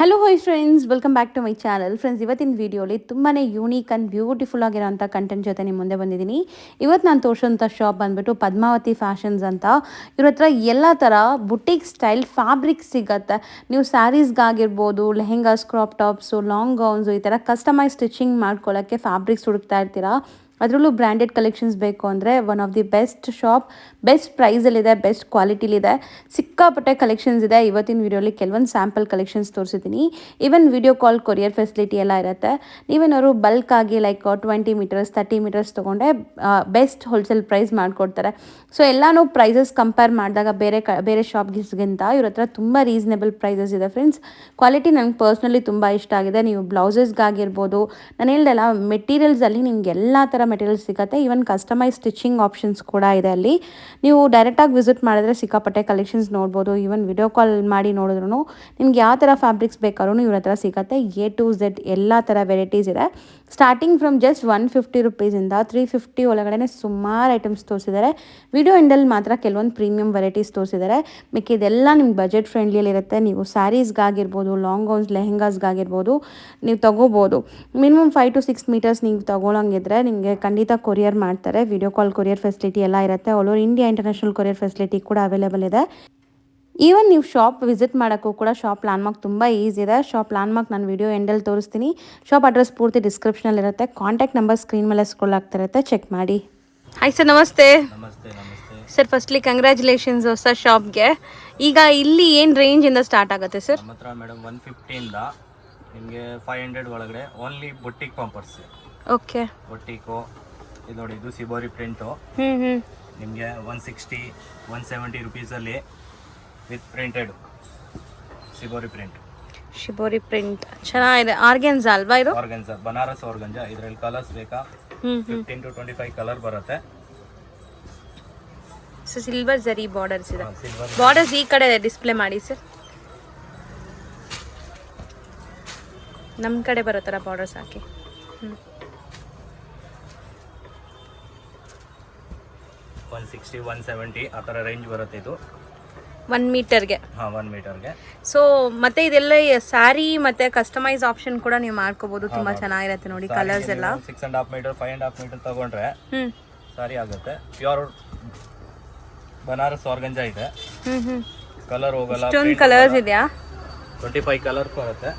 Hello hi friends, welcome back to my channel. Friends, ಇವತ್ತಿನ ವೀಡಿಯೋಲಿ ತುಂಬಾ ಯೂನಿಕ್ ಆ್ಯಂಡ್ ಬ್ಯೂಟಿಫುಲ್ ಆಗಿರೋಂಥ ಕಂಟೆಂಟ್ ಜೊತೆ ನಿಮ್ಮ ಮುಂದೆ ಬಂದಿದ್ದೀನಿ. ಇವತ್ತು ನಾನು ತೋರಿಸೋಂಥ ಶಾಪ್ ಬಂದುಬಿಟ್ಟು ಪದ್ಮಾವತಿ ಫ್ಯಾಷನ್ಸ್ ಅಂತ. ಇವ್ರ ಹತ್ರ ಎಲ್ಲ ಥರ ಬುಟೀಕ್ ಸ್ಟೈಲ್ ಫ್ಯಾಬ್ರಿಕ್ ಸಿಗುತ್ತೆ. ನೀವು ಸ್ಯಾರೀಸ್ಗಾಗಿರ್ಬೋದು, lehengas, crop tops, long gowns, ಈ ಥರ ಕಸ್ಟಮೈಸ್ ಸ್ಟಿಚಿಂಗ್ ಮಾಡ್ಕೊಳ್ಳೋಕ್ಕೆ ಫ್ಯಾಬ್ರಿಕ್ಸ್ ಹುಡುಕ್ತಾ ಇರ್ತೀರಾ. ಅದರಲ್ಲೂ ಬ್ರ್ಯಾಂಡೆಡ್ ಕಲೆಕ್ಷನ್ಸ್ ಬೇಕು ಅಂದರೆ one of the best shop, best ಪ್ರೈಸಲ್ಲಿದೆ, ಬೆಸ್ಟ್ ಕ್ವಾಲಿಟಿಲಿದೆ, ಸಿಕ್ಕಾಪಟ್ಟೆ ಕಲೆಕ್ಷನ್ಸ್ ಇದೆ. ಇವತ್ತಿನ ವೀಡಿಯೋಲಿ ಕೆಲವೊಂದು ಸ್ಯಾಂಪಲ್ ಕಲೆಕ್ಷನ್ಸ್ ತೋರಿಸಿದ್ದೀನಿ. Even video call courier facility ಎಲ್ಲ ಇರುತ್ತೆ. ನೀವೇನಾದ್ರು ಬಲ್ಕ್ ಆಗಿ ಲೈಕ್ 20 ಮೀಟರ್ಸ್ 30 ಮೀಟರ್ಸ್ ತೊಗೊಂಡೆ ಬೆಸ್ಟ್ ಹೋಲ್ಸೇಲ್ ಪ್ರೈಸ್ ಮಾಡಿಕೊಡ್ತಾರೆ. ಸೊ ಎಲ್ಲನೂ ಪ್ರೈಸಸ್ ಕಂಪೇರ್ ಮಾಡಿದಾಗ ಬೇರೆ ಶಾಪ್ಗಿಂತ ಇವ್ರ ಹತ್ರ ತುಂಬ ರೀಸನೇಬಲ್ ಪ್ರೈಸಸ್ ಇದೆ ಫ್ರೆಂಡ್ಸ್. ಕ್ವಾಲಿಟಿ ನನಗೆ ಪರ್ಸ್ನಲಿ ತುಂಬ ಇಷ್ಟ ಆಗಿದೆ. ನೀವು ಬ್ಲೌಸಸ್ಗಾಗಿರ್ಬೋದು, ನಾನು ಹೇಳ್ದಲ್ಲ ಮೆಟೀರಿಯಲ್ಸಲ್ಲಿ ನಿಮ್ಗೆ ಎಲ್ಲ ಥರ ಮೆಟೀರಿಯಲ್ಸ್ ಸಿಗುತ್ತೆ. ಈವನ್ ಕಸ್ಟಮೈಸ್ ಸ್ಟಿಚಿಂಗ್ ಆಪ್ಷನ್ಸ್ ಕೂಡ ಇದೆ ಅಲ್ಲಿ. ನೀವು ಡೈರೆಕ್ಟಾಗಿ ವಿಸಿಟ್ ಮಾಡಿದ್ರೆ ಸಿಕ್ಕಾಪಟ್ಟೆ ಕಲೆಕ್ಷನ್ಸ್ ನೋಡ್ಬೋದು. ಈವನ್ ವಿಡಿಯೋ ಕಾಲ್ ಮಾಡಿ ನೋಡಿದ್ರು ನಿಮ್ಗೆ ಯಾವ ಥರ ಫ್ಯಾಬ್ರಿಕ್ಸ್ ಬೇಕಾದ್ರೂ ಇವ್ರ ಹತ್ರ ಸಿಗುತ್ತೆ. A to Z ಎಲ್ಲ ಥರ ವೆರೈಟೀಸ್ ಇದೆ. ಸ್ಟಾರ್ಟಿಂಗ್ ಫ್ರಮ್ ಜಸ್ಟ್ 150 ರುಪೀಸಿಂದ 350 ಒಳಗಡೆ ಸುಮಾರು ಐಟಮ್ಸ್ ತೋರಿಸಿದ್ದಾರೆ. ವಿಡಿಯೋ ಎಂಡಲ್ಲಿ ಮಾತ್ರ ಕೆಲವೊಂದು ಪ್ರೀಮಿಯಂ ವೆರೈಟೀಸ್ ತೋರಿಸಿದ್ದಾರೆ. ಮಿಕ್ಕಿದೆಲ್ಲ ನಿಮ್ಗೆ ಬಜೆಟ್ ಫ್ರೆಂಡ್ಲಿಯಲ್ಲಿರುತ್ತೆ. ನೀವು ಸ್ಯಾರೀಸ್ಗಾಗಿರ್ಬೋದು, ಲಾಂಗ್ ಗೌನ್ಸ್, ಲೆಹೆಂಗಾಸ್ಗಾಗಿರ್ಬೋದು ನೀವು ತೊಗೋಬೋದು. ಮಿನಿಮಮ್ 5 to 6 ಮೀಟರ್ಸ್ ನೀವು ತೊಗೊಳಂಗಿದ್ರೆ ನಿಮಗೆ ಖಂಡಿತ ಕೊರಿಯರ್ ಮಾಡ್ತಾರೆ. ವಿಡಿಯೋ ಕಾಲ್ ಕೊರಿಯರ್ ಫೆಸಿಲಿಟಿ ಎಲ್ಲ ಇರುತ್ತೆ. All over India international courier facility ಕೂಡ ಅವೈಲೇಬಲ್ ಇದೆ. ಈವನ್ ನೀವು ಶಾಪ್ ವಿಸಿಟ್ ಮಾಡೋಕ್ಕೂ ಕೂಡ ಶಾಪ್ ಲ್ಯಾಂಡ್ಮಾರ್ಕ್ ತುಂಬ ಈಸಿ ಇದೆ. ಶಾಪ್ ಲ್ಯಾಂಡ್ಮಾರ್ಕ್ ನಾನು ವಿಡಿಯೋ ಎಂಡಲ್ಲಿ ತೋರಿಸ್ತೀನಿ. ಶಾಪ್ ಅಡ್ರೆಸ್ ಪೂರ್ತಿ ಡಿಸ್ಕ್ರಿಪ್ಷನಲ್ಲಿರುತ್ತೆ. ಕಾಂಟ್ಯಾಕ್ಟ್ ನಂಬರ್ ಸ್ಕ್ರೀನ್ ಮೇಲೆ ಸ್ಕ್ರೋಲ್ ಆಗ್ತಿರುತ್ತೆ, ಚೆಕ್ ಮಾಡಿ. ಹಾಯ್ ಸರ್, ನಮಸ್ತೆ. ಸರ್, ಫಸ್ಟ್ಲಿ ಕಂಗ್ರ್ಯಾಚುಲೇಷನ್ಸ್ ಹೊಸ ಶಾಪ್ಗೆ. ಈಗ ಇಲ್ಲಿ ಏನು ರೇಂಜಿಂದ ಸ್ಟಾರ್ಟ್ ಆಗುತ್ತೆ ಸರ್? ನಮ್ಮ ಹತ್ರ ಮೇಡಮ್ 150ಇಂದ ನಿಮಗೆ 500 ಒಳಗಡೆ ಓನ್ಲಿ ಬೊಟ್ಟಿಕ್ ಪಂಪರ್ಸ್. ಓಕೆ, ಬೊಟ್ಟಿಕು ಇದು ನೋಡಿ, ಇದು ಸಿಬೋರಿ ಪ್ರಿಂಟು. ನಿಮಗೆ 160 170 ರುಪೀಸಲ್ಲಿ ವಿತ್ ಪ್ರಿಂಟೆಡ್ ಶಿಬೋರಿ ಪ್ರಿಂಟ್ ಚೆನ್ನಾಗಿದೆ. ಆರ್ಗೆನ್ಸಾ ಅಲ್ವಾ ಇದು? Organza, Banaras organza. ಇದರಲ್ಲಿ ಕಲರ್ಸ್ ಬೇಕಾ? 15 to 25 ಕಲರ್ ಬರುತ್ತೆ. ಸೊ ಸಿಲ್ವರ್ ಜರಿ ಬಾರ್ಡರ್ಸ್ ಇದೆ. ಬಾರ್ಡರ್ಸ್ ಈ ಕಡೆ ಡಿಸ್ಪ್ಲೇ ಮಾಡಿ ಸರ್. ನಮ್ಮ ಕಡೆ ಬರೋ ಥರ ಬಾರ್ಡರ್ಸ್ ಹಾಕಿ. 160 170 ಆ ಥರ ರೇಂಜ್ ಬರುತ್ತೆ ಇದು 1 ಮೀಟರ್ಗೆ. 1 ಮೀಟರ್ಗೆ. ಸೊ ಮತ್ತೆ ಇದೆಲ್ಲ ಸ್ಯಾರಿ ಮತ್ತೆ ಕಸ್ಟಮೈಸ್ ಆಪ್ಷನ್ ಕೂಡ ನೀವು ಮಾಡ್ಕೋಬಹುದು. ತುಂಬಾ ಚೆನ್ನಾಗಿರುತ್ತೆ ನೋಡಿ. ಕಲರ್ಸ್ ಎಲ್ಲ 6.5 ಮೀಟರ್ 5.5 ಮೀಟರ್ ತಗೊಂಡ್ರೆ ಸಾರಿ ಆಗುತ್ತೆ. ಪ್ಯೂರ್ ಬನಾರಸ್ ಆರ್ಗಂಜಾ ಇದೆ. ಕಲರ್ ಹೋಗಲ್ಲ. ಇಷ್ಟೊಂದು ಕಲರ್ಸ್ ಇದೆಯಾ? 25 ಕಲರ್ ಬರುತ್ತೆ.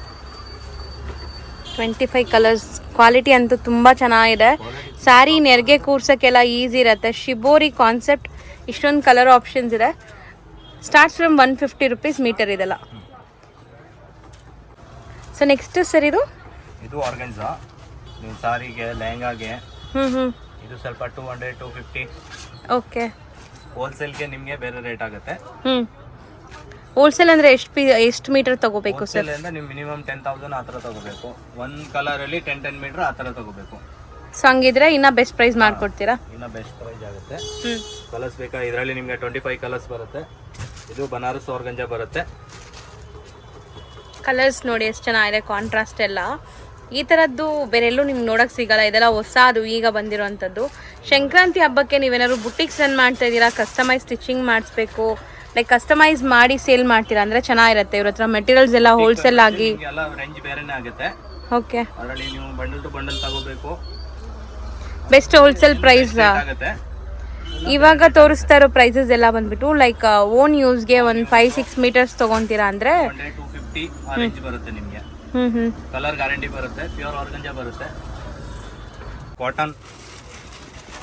25 ಕಲರ್ಸ್. ಕ್ವಾಲಿಟಿ ಅಂತೂ ತುಂಬಾ ಚೆನ್ನಾಗಿದೆ. ಸ್ಯಾರಿ ನೆರಿಗೆ ಕೂರ್ಸೋಕ್ಕೆಲ್ಲ ಈಸಿ ಇರುತ್ತೆ. Shibori concept. ಇಷ್ಟೊಂದು ಕಲರ್ ಆಪ್ಷನ್ಸ್ ಇದೆ. ಸ್ಟಾರ್ಟ್ಸ್ ಫ್ರಮ್ 150 ರುಪೀಸ್ ಮೀಟರ್ ಇದೆಲ್ಲ. ಸೊ ನೆಕ್ಸ್ಟ್ ಸರ್, ಇದು ಆರ್ಗನ್ಜಾ. ನೀವು ಸಾರಿಗೆ, ಲೆಹಂಗಾಗೆ ಇದು ಸ್ವಲ್ಪ 200 250. ಓಕೆ. ಹೋಲ್ಸೇಲ್ಗೆ ನಿಮಗೆ ಬೇರೆ ರೇಟ್ ಆಗುತ್ತೆ. ಹೋಲ್ಸೇಲ್ ಅಂದ್ರೆ ಎಷ್ಟು ಮೀಟರ್ ತಗೋಬೇಕು ಸರ್? ಹೋಲ್ಸೇಲ್ ಅಂದ್ರೆ ನೀವು ಮಿನಿಮಮ್ 10,000 ಆ ಥರ ತಗೋಬೇಕು. ಒಂದು ಕಲರಲ್ಲಿ 10 ಮೀಟರ್ ಆ ಥರ ತಗೋಬೇಕು. ಸೊ ಹಂಗಿದ್ರೆ ಇನ್ನ ಬೆಸ್ಟ್ ಪ್ರೈಸ್ ಮಾಡ್ಕೊಡ್ತೀರಾ? ಇನ್ನ ಬೆಸ್ಟ್ ಪ್ರೈಸ್ ಆಗುತ್ತೆ. ಕಲರ್ಸ್ ಬೇಕಾ? ಇದರಲ್ಲಿ ನಿಮಗೆ 25 ಕಲರ್ಸ್ ಬರುತ್ತೆ. ಇದು ಬನಾರಸ್ ಆರ್ಗಂಜಾ ಬರುತ್ತೆ. ಕಲರ್ಸ್ ನೋಡಿ ಎಷ್ಟು ಚೆನ್ನಾಗಿದೆ, ಕಾಂಟ್ರಾಸ್ಟ್ ಎಲ್ಲ. ಈ ಥರದ್ದು ಬೇರೆಲ್ಲೂ ನಿಮ್ಗೆ ನೋಡೋಕೆ ಸಿಗಲ್ಲ. ಇದೆಲ್ಲ ಹೊಸದು, ಈಗ ಬಂದಿರೋವಂಥದ್ದು. ಸಂಕ್ರಾಂತಿ ಹಬ್ಬಕ್ಕೆ ನೀವೇನಾದ್ರು ಬುಟಿಕ್ಸ್ ರನ್ ಮಾಡ್ತಾ ಇದ್ದೀರಾ, ಕಸ್ಟಮೈಸ್ ಸ್ಟಿಚಿಂಗ್ ಮಾಡಿಸ್ಬೇಕು, ಲೈಕ್ ಕಸ್ಟಮೈಸ್ ಮಾಡಿ ಸೇಲ್ ಮಾಡ್ತೀರಾ ಅಂದರೆ ಚೆನ್ನಾಗಿರುತ್ತೆ. ಇವ್ರ ಹತ್ರ ಮೆಟೀರಿಯಲ್ಸ್ ಎಲ್ಲ ಹೋಲ್ಸೇಲ್ ಆಗಿ ಎಲ್ಲ ರೇಂಜ್ ಬೇರೆನೇ ಆಗುತ್ತೆ. ಓಕೆ. ಅದರಲ್ಲಿ ನೀವು ಬಂಡಲ್ ಟು ಬಂಡಲ್ ತಗೋಬೇಕು. ಬೆಸ್ಟ್ ಹೋಲ್ಸೇಲ್ ಪ್ರೈಸ್ ಆಗುತ್ತೆ. ಇವಾಗ ತೋರಿಸ್ತಾ ಇರೋ ಪ್ರೈಸಸ್ ಎಲ್ಲ ಬಂದ್ಬಿಟ್ಟು ಲೈಕ್ ಓನ್ ಯೂಸ್ಗೆ ಒಂದು 5-6 ಮೀಟರ್ಸ್ ತೊಗೊತೀರಾ ಅಂದರೆ 250 ಆ ರೇಂಜ್ ಬರುತ್ತೆ ನಿಮಗೆ. ಕಲರ್ ಗ್ಯಾರಂಟಿ ಬರುತ್ತೆ. ಪ್ಯೂರ್ ಆರ್ಗಂಜಾ ಬರುತ್ತೆ.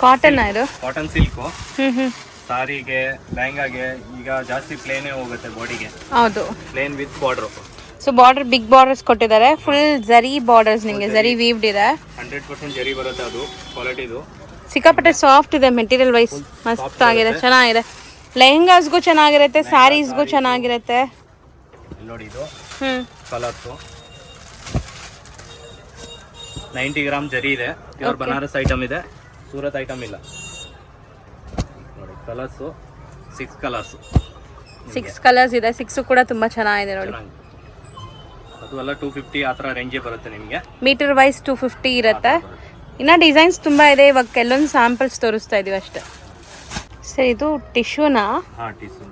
ಕಾಟನ್ ಇದು ಕಾಟನ್ ಸಿಲ್ಕು. ಸಾರಿಗೆ, ಲೆಹಂಗಾಗೆ ಈಗ ಜಾಸ್ತಿ ಪ್ಲೇನೇ ಹೋಗುತ್ತೆ ಬಾಡಿಗೆ. ಹೌದು, plain with border. So border big borders ಕೊಟ್ಟಿದ್ದಾರೆ. ಫುಲ್ ಜರಿ ಬಾರ್ಡರ್ಸ್, ನಿಮಗೆ ಜರಿ ವೀವ್ಡ್ ಇದೆ. 100% ಜರಿ ಬರುತ್ತೆ. ಅದು ಕ್ವಾಲಿಟಿದು ಸಿಕ್ಕಾಪಟ್ಟೆ ಸಾಫ್ಟ್ ಇದೆ. ಮೆಟೀರಿಯಲ್ ವೈಸ್ ಮಸ್ತ್ ಆಗಿದೆ, ಚೆನ್ನಾಗಿದೆ. ಲೆಹಂಗಾಸ್ಗೂ ಚೆನ್ನಾಗಿರುತ್ತೆ, ಸ್ಯಾರೀಸ್ಗೂ ಚೆನ್ನಾಗಿರುತ್ತೆ. ನೋಡಿ, ಇದು ಕಲರ್ಸು 90 ಗ್ರಾಮ್ ಜರಿ ಇದೆ. ಪ್ಯೂರ್ ಬನಾರಸ್ ಐಟಮ್ ಇದೆ. ಸೂರತ್ ಐಟಮ್ ಇಲ್ಲ. ನೋಡಿ, ಕಲರ್ಸು 6 ಕಲರ್ಸು. 6 ಕಲರ್ಸ್ ಇದೆ. 6 ಕೂಡ ತುಂಬಾ ಚೆನ್ನಾಗಿದೆ ನೋಡಿ. ಅದು ಎಲ್ಲ 250 ಆ ಥರ ರೇಂಜೇ ಬರುತ್ತೆ ನಿಮಗೆ. ಮೀಟರ್ ವೈಸ್ 250 ಇರುತ್ತೆ. ಇನ್ನು ಡಿಸೈನ್ಸ್ ತುಂಬ ಇದೆ. ಇವಾಗ ಕೆಲವೊಂದು ಸ್ಯಾಂಪಲ್ಸ್ ತೋರಿಸ್ತಾ ಇದೀವಿ ಅಷ್ಟೇ. ಸರ್, ಇದು ಟಿಶ್ಯೂನಾ? Tissue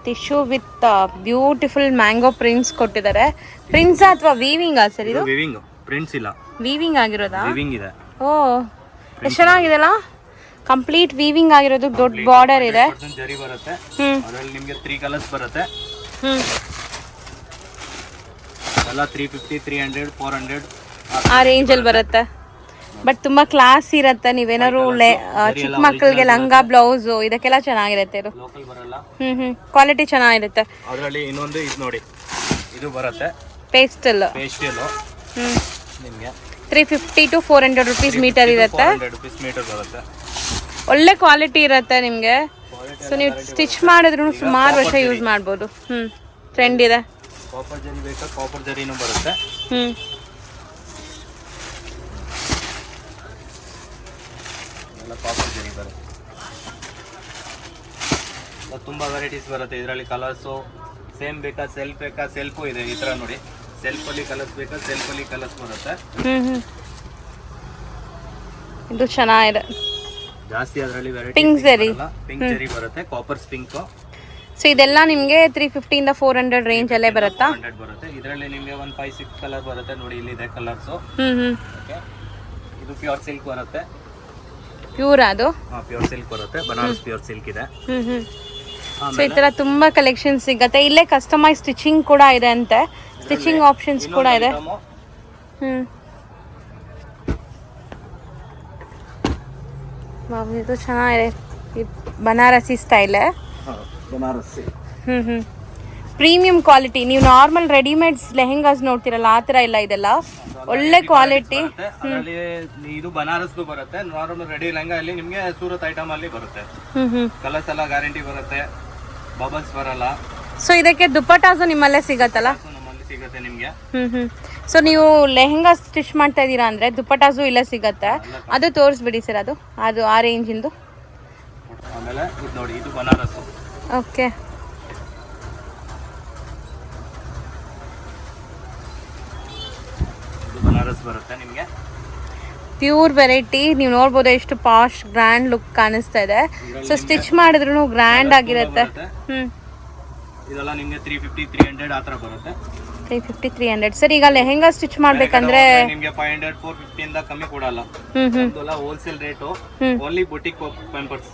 tissue with beautiful mango prints ಕೊಟ್ಟಿದ್ದಾರೆ. ಪ್ರಿಂಟ್ಸ್ ಅಥವಾ ವೀವಿಂಗಾ ಸರ್ ಇದು? ವಿವಿಂಗ್, ಪ್ರಿಂಟ್ಸ್ ಇಲ್ಲ, ವೀವಿಂಗ್ ಆಗಿರೋದಾ? ವಿವಿಂಗ್ ಇದೆ. ಓ ಎಷ್ಟು ಚೆನ್ನಾಗಿದೆಲ್ಲ, ಕಂಪ್ಲೀಟ್ ವೀವಿಂಗ್ ಆಗಿರೋದು. ದೊಡ್ಡ ಬಾರ್ಡರ್ ಇದೆ. ಜರಿ ಬರುತ್ತೆ. ಹ್ಮ್ ಅದರಲ್ಲಿ ನಿಮಗೆ 3 ಕಲರ್ಸ್ ಬರುತ್ತೆ. ಹ್ಮ್ ಎಲ್ಲ 350, 300, 400 ಆ ರೇಂಜಲ್ಲಿ ಬರುತ್ತೆ. ಬಟ್ ತುಂಬಾ ಕ್ಲಾಸ್ ಇರುತ್ತೆ. ನೀವೇನಾದ್ರು ಚಿಕ್ಕ ಮಕ್ಕಳಿಗೆ ಲಂಗ ಬ್ಲೌಸ್ ಇದಕ್ಕೆಲ್ಲ ಚೆನ್ನಾಗಿರುತ್ತೆ ಇದು. ಲೋಕಲ್ ಬರಲ್ಲ. ಕ್ವಾಲಿಟಿ ಚೆನ್ನಾಗಿರುತ್ತೆ. ಅದರಲ್ಲಿ ಇನ್ನೊಂದು ಇದು ನೋಡಿ, ಇದು ಬರುತ್ತೆ ಪೇಸ್ಟಲ್. ನಿಮಗೆ 350 to 400 rupees ಮೀಟರ್ ಇರುತ್ತೆ. 400 rupees ಮೀಟರ್ ಬರುತ್ತೆ. ಒಳ್ಳೆ ಕ್ವಾಲಿಟಿ ಇರುತ್ತೆ ನಿಮಗೆ. ಸೊ ನೀವು ಸ್ಟಿಚ್ ಮಾಡಿದ್ರು ಸುಮಾರು ವರ್ಷ ಯೂಸ್ ಮಾಡ್ಬೋದು. ಟ್ರೆಂಡ್ ಇದೆ. ಕಾಪರ್ ಜರಿ ಬೇಕಾ, ಕಾಪರ್ ಜರಿನೂ ಬರುತ್ತೆ. ಎಲ್ಲ ಕಾಪರ್ ಜರಿ ಬರುತ್ತೆ. ತುಂಬಾ ವೆರೈಟೀಸ್ ಬರುತ್ತೆ ಇದರಲ್ಲಿ. ಕಲರ್ಸು ಸೇಮ್ ಬೇಕಾ, ಸೆಲ್ಫ್ ಬೇಕಾ, ಸೆಲ್ಫು ಇದೆ. ಈ ತರ ನೋಡಿ, ಸೆಲ್ಫ್ ಅಲ್ಲಿ ಕಲರ್ಸ್ ಬೇಕಾ, ಸೆಲ್ಫ್ ಅಲ್ಲಿ ಕಲರ್ಸ್ ಬರುತ್ತೆ. ಇದು ಚೆನ್ನಾಗಿದೆ. ಜಾಸ್ತಿ ಅದರಲ್ಲಿ ವೆರೈಟಿ ಪಿಂಕ್ ಜರಿ, ಪಿಂಕ್ ಜರಿ ಬರುತ್ತೆ, ಕಾಪರ್ ಪಿಂಕ್. ಸೊ ಇದೆಲ್ಲ ನಿಮಗೆ 350 ಇಂದ 400 ರೇಂಜ್ ಅಲ್ಲೇ ಬರುತ್ತಾ? 400 ಬರುತ್ತೆ. ಇದರಲ್ಲಿ ನಿಮಗೆ 1 5 6 ಕಲರ್ ಬರುತ್ತೆ. ನೋಡಿ ಇಲ್ಲಿ ಇದೆ ಕಲರ್ಸ್. ಇದು ಪ್ಯೂರ್ ಸಿಲ್ಕ್ ಬರುತ್ತೆ. ಪ್ಯೂರ್ ಅದು? ಪ್ಯೂರ್ ಸಿಲ್ಕ್ ಬರುತ್ತೆ. ಬನಾರಸ್ ಪ್ಯೂರ್ ಸಿಲ್ಕ್ ಇದೆ. ಸೊ ಈ ತರ ತುಂಬಾ ಕಲೆಕ್ಷನ್ ಸಿಗತ್ತೆ. ಇಲ್ಲೇ ಕಸ್ಟಮೈಸ್ ಸ್ಟಿಚಿಂಗ್ ಕೂಡ ಇದೆ ಅಂತೆ. ಸ್ಟಿಚಿಂಗ್ ಆಪ್ಷನ್ಸ್ ಕೂಡ ಇದೆ. ಇದು ಚೆನ್ನಾಗಿದೆ. Banarasi style. Banarasi. Premium quality. ನೀವು ನಾರ್ಮಲ್ ರೆಡಿಮೇಡ್ಸ್ ಲೆಹೆಂಗಾಸ್ ನೋಡ್ತಿರಲ್ಲ ಆ ತರ ಇಲ್ಲ, ಇದೆಲ್ಲ ಒಳ್ಳೆ ಕ್ವಾಲಿಟಿ. ಇದು ಬನಾರಸ್ ಬರುತ್ತೆ. ನಾರ್ಮಲ್ ರೆಡಿ ಲೆಹಂಗಾ ಅಲ್ಲಿ ನಿಮ್ಗೆ ಸೂರತ್ ಐಟಮ್ ಅಲ್ಲಿ ಬರುತ್ತೆ. ಕಲರ್ಸ್ ಎಲ್ಲ ಗ್ಯಾರಂಟಿ ಬರುತ್ತೆ, ಬಬಲ್ಸ್ ಬರಲ್ಲ. ಸೊ ಇದಕ್ಕೆ ದುಪ್ಪಟಾಸು ನಿಮ್ಮಲ್ಲೇ ಸಿಗತ್ತಲ್ಲ? ನಮ್ಮಲ್ಲಿ ಸಿಗುತ್ತೆ ನಿಮ್ಗೆ. ಸೊ ನೀವು ಲೆಹೆಂಗಾ ಸ್ಟಿಚ್ ಮಾಡ್ತಾ ಇದೀರಾ ಅಂದ್ರೆ ದುಪ್ಪಟಾಸು ಇಲ್ಲೇ ಸಿಗತ್ತೆ. ಅದು ತೋರಿಸ್ಬಿಡಿ ಸರ್, ಅದು ಆ ರೇಂಜ್ ಇಂದು. ಆಮೇಲೆ ಇದು ನೋಡಿ, ಇದು ಬನಾರಸ್. ಓಕೆ. ಇದು ಬನಾರಸ್ ಬರುತ್ತೆ ನಿಮ್ಗೆ. Pure variety. ನೀವು ನೋಡ್ಬೋದು ಎಷ್ಟು ಪಾಶ್ ಗ್ರ್ಯಾಂಡ್ ಲುಕ್ ಕಾಣಿಸ್ತಾ ಇದೆ. ಸೊ ಸ್ಟಿಚ್ ಮಾಡಿದ್ರು ಗ್ರ್ಯಾಂಡ್ ಆಗಿರುತ್ತೆ. ಇದೆಲ್ಲ ನಿಮಗೆ 350 300 ಆ ತರ ಬರುತ್ತೆ. 350 300. ಸರ್ ಈಗ ಲೆಹೆಂಗಾ ಸ್ಟಿಚ್ ಮಾಡ್ಬೇಕಂದ್ರೆ ನಿಮಗೆ 500 450 ಇಂದ ಕಮ್ಮಿ ಕೊಡಲ್ಲ. ಇದೆಲ್ಲ wholesale rate. Only boutique Pampers.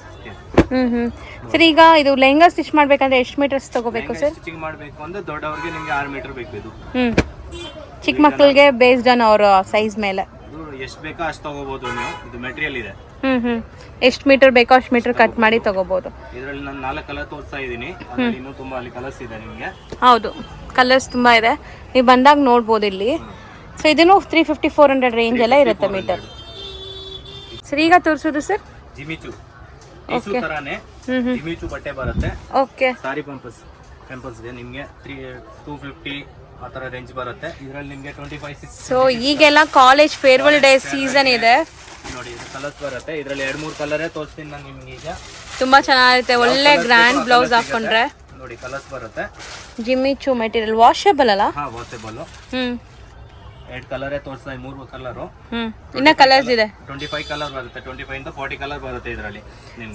Sir ಈಗ ಇದು ಲೆಹೆಂಗಾ ಸ್ಟಿಚ್ ಮಾಡ್ಬೇಕಂದ್ರೆ ಎಷ್ಟು ಮೀಟರ್ಸ್ ತಗೋಬೇಕು ಸರ್? ಸ್ಟಿಚಿಂಗ್ ಮಾಡಬೇಕು ಅಂದ್ರೆ ದೊಡ್ಡವರಿಗೆ ನಿಮಗೆ 6 ಮೀಟರ್ ಬೇಕು. ಇದು ಚಿಕ್ಕ ಮಕ್ಕಳಿಗೆ ಬೇಸ್ಡ್ ಆನ್ ಅವರ ಸೈಜ್ ಮೇಲೆ ಎಷ್ಟು ಬೇಕೋ ಅಷ್ಟು ತಗೋಬಹುದು ನೀವು. ಇದು ಮೆಟೀರಿಯಲ್ ಇದೆ. ಎಷ್ಟು ಮೀಟರ್ ಬೇಕೋ ಅಷ್ಟು ಮೀಟರ್ ಕಟ್ ಮಾಡಿ ತಗೋಬಹುದು. ಇದರಲ್ಲಿ ನಾನು 4 ಕಲರ್ ತೋರಿಸ್ತಾ ಇದ್ದೀನಿ. ಅದರಲ್ಲಿ ಇನ್ನೂ ತುಂಬಾ ಅಲ್ಲಿ ಕಲರ್ಸ್ ಇದೆ ನಿಮಗೆ. ಹೌದು, ಕಲರ್ಸ್ ತುಂಬಾ ಇದೆ. ನೀವು ಬಂದಾಗ ನೋಡ್ಬೋದು ಇಲ್ಲಿ. ಸೊ ಇದನ್ನು 350 400 ರೇಂಜ್ ಎಲ್ಲ ಇರುತ್ತೆ ಮೀಟರ್. ಸರ್ ಈಗ ತೋರಿಸೋದು ಸರ್ ಜಿಮಿಚು. ಇಸು ತರಾನೇ ಜಿಮಿಚು ಬಟ್ಟೆ ಬರುತ್ತೆ. ಓಕೆ. ಸಾರಿ ಪೆಂಪಲ್ಸ್ ಇದೆ ನಿಮಗೆ 250 ಆ ತರ ರೇಂಜ್ ಬರುತ್ತೆ. ಇದರಲ್ಲಿ ನಿಮಗೆ 25 6. ಸೊ ಈಗೆಲ್ಲ ಕಾಲೇಜ್ ಫೇರ್ವೆಲ್ ಡೇ ಸೀಸನ್ ಇದೆ. ನೋಡಿ ಇದು ಕಲರ್ಸ್ ಬರುತ್ತೆ. ಇದರಲ್ಲಿ 2-3 ಕಲರೇ ತೋರಿಸ್ತೀನಿ ನಾನು ನಿಮಗೆ. ಈಗ ತುಂಬಾ ಚೆನ್ನಾಗಿರುತ್ತೆ. ಒಳ್ಳೆ ಗ್ರ್ಯಾಂಡ್ ಬ್ಲೌಸ್ ಹಾಕೊಂಡ್ರೆ ನೋಡಿ ಕಲರ್ಸ್ ಬರುತ್ತೆ. ಜಿಮ್ಮಿಚು ಮೆಟೀರಿಯಲ್ ವಾಷಬಲ್ ಅಲ್ಲ? ವಾಷಬಲ್. 8 ಕಲರೇ ತೋರಿಸ್ತಾ, 3 ಕಲರ್. ಇನ್ನ ಕಲರ್ಸ್ ಇದೆ. 25 ಕಲರ್ ಬರುತ್ತೆ. 25 ಇಂದ 40 ಕಲರ್ ಬರುತ್ತೆ ಇದರಲ್ಲಿ.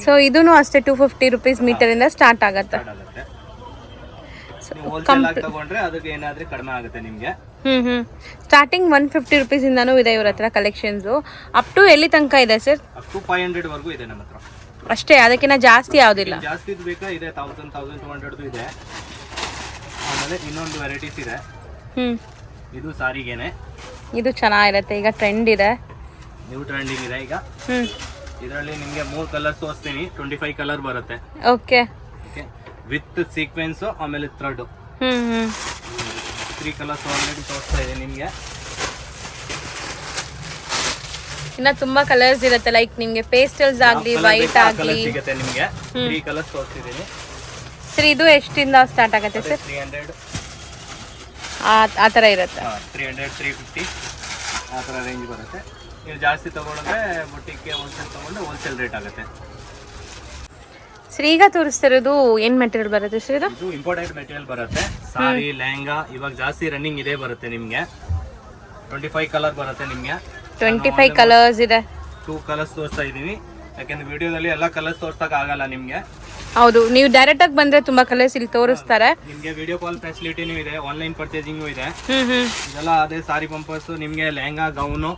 ಸೊ ಇದೂನು ಅಷ್ಟೇ 250 rupees ಮೀಟರ್ ಇಂದ ಸ್ಟಾರ್ಟ್ ಆಗುತ್ತೆ. ನೀವು ಹೋಲ್ಸೇಲ್ ಆಗಿ ತಗೊಂಡ್ರೆ ಅದಕ್ಕೆ ಏನಾದ್ರೂ ಕಡಿಮೆ ಆಗುತ್ತೆ ನಿಮಗೆ. ಸ್ಟಾರ್ಟಿಂಗ್ 150 rupees ಇಂದಾನು ಇದೆ ಇವ್ರ ಹತ್ರ ಕಲೆಕ್ಷನ್ಸ್. ಅಪ್ ಟು ಎಲ್ಲಿ ತನಕ ಇದೆ ಸರ್? ಅಪ್ ಟು 500 ವರೆಗೂ ಇದೆ ನಮ್ಮ ಹತ್ರ ಅಷ್ಟೇ. ಅದಕ್ಕಿಂತ ಜಾಸ್ತಿ ಯಾವುದಿಲ್ಲ. ಜಾಸ್ತಿ ಬೇಕಾ ಇದೆ 1000 1200 ಇದೆ. ಆಮೇಲೆ ಇನ್ನೊಂದು ವೆರೈಟೀಸ್ ಇದೆ. ಇದು ಸಾರಿಗೆನೆ. ಇದು ಚೆನ್ನಾಗಿರುತ್ತೆ. ಈಗ ಟ್ರೆಂಡ್ ಇದೆ, ನ್ಯೂ ಟ್ರೆಂಡಿಂಗ್ ಇದೆ ಈಗ. ಇದರಲ್ಲಿ ನಿಮಗೆ 3 ಕಲರ್ ತೋರಿಸ್ತೀನಿ. 25 ಕಲರ್ ಬರುತ್ತೆ. ಓಕೆ. ವಿತ್ ಸೀಕ್ವೆನ್ಸ್ ಆಮೇಲೆ ಥ್ರೆಡ್. 3 ಕಲರ್ಸ್ ಆಲ್ರೆಡಿ ತೋರಿಸ್ತಾ ಇದೆ ನಿಮಗೆ. ಇನ್ನ ತುಂಬಾ ಕಲರ್ಸ್ ಇರುತ್ತೆ. ಲೈಕ್ ನಿಮಗೆ ಪೇಸ್ಟಲ್ಸ್ ಆಗಲಿ, ವೈಟ್ ಆಗಲಿ ಸಿಗುತ್ತೆ ನಿಮಗೆ. 3 ಕಲರ್ಸ್ ತೋರಿಸ್ತಿದ್ದೀನಿ ಸರ್. ಇದು ಎಷ್ಟಿಂದ ಸ್ಟಾರ್ಟ್ ಆಗುತ್ತೆ ಸರ್? 300 ಆ ಥರ ಇರುತ್ತೆ. 300 350 ಆ ಥರ ರೇಂಜ್ ಬರುತ್ತೆ. ನೀವು ಜಾಸ್ತಿ ತೊಗೊಂಡ್ರೆ ಬುಟ್ಟಿಗೆ ಹೋಲ್ಸೇಲ್ ತೊಗೊಂಡ್ರೆ ಹೋಲ್ಸೇಲ್ ರೇಟ್ ಆಗುತ್ತೆ. ಸರ್ ಈಗ ತೋರಿಸ್ತಿರೋದು ಏನು ಮೆಟೀರಿಯಲ್ ಬರುತ್ತೆ ಸರ್? ಇದು ಇಂಪೋರ್ಟೆಡ್ ಮೆಟೀರಿಯಲ್ ಬರುತ್ತೆ. ಸಾರಿ, ಲೆಹಂಗಾ ಇವಾಗ ಜಾಸ್ತಿ ರನ್ನಿಂಗ್ ಇದೆ ಬರುತ್ತೆ ನಿಮಗೆ. 25 ಕಲರ್ ಬರುತ್ತೆ ನಿಮಗೆ. 25 ಕಲರ್ಸ್ ಇದೆ. 2 ಕಲರ್ಸ್ ತೋರಿಸ್ತಾ ಇದ್ದೀವಿ ಯಾಕೆಂದ್ರೆ ವಿಡಿಯೋದಲ್ಲಿ ಎಲ್ಲ ಕಲರ್ಸ್ ತೋರ್ಸಕ್ ಆಗಲ್ಲ ನಿಮಗೆ. ಹೌದು, ನೀವು ಡೈರೆಕ್ಟ್ ಆಗಿ ಬಂದ್ರೆ ತುಂಬಾ ಕಲರ್ಸ್ ಇಲ್ಲಿ ತೋರಿಸ್ತಾರೆ. ನಿಮ್ಗೆ ವಿಡಿಯೋ ಕಾಲ್ ಫೆಸಿಲಿಟಿನೂ ಇದೆ, ಆನ್ಲೈನ್ ಪರ್ಚೇಸಿಂಗು ಇದೆ. ಇದೆಲ್ಲ ಅದೇ ಸಾರಿ ಪಂಪರ್ಸ್, ನಿಮ್ಗೆ ಲೆಹಂಗಾ ಗೌನು.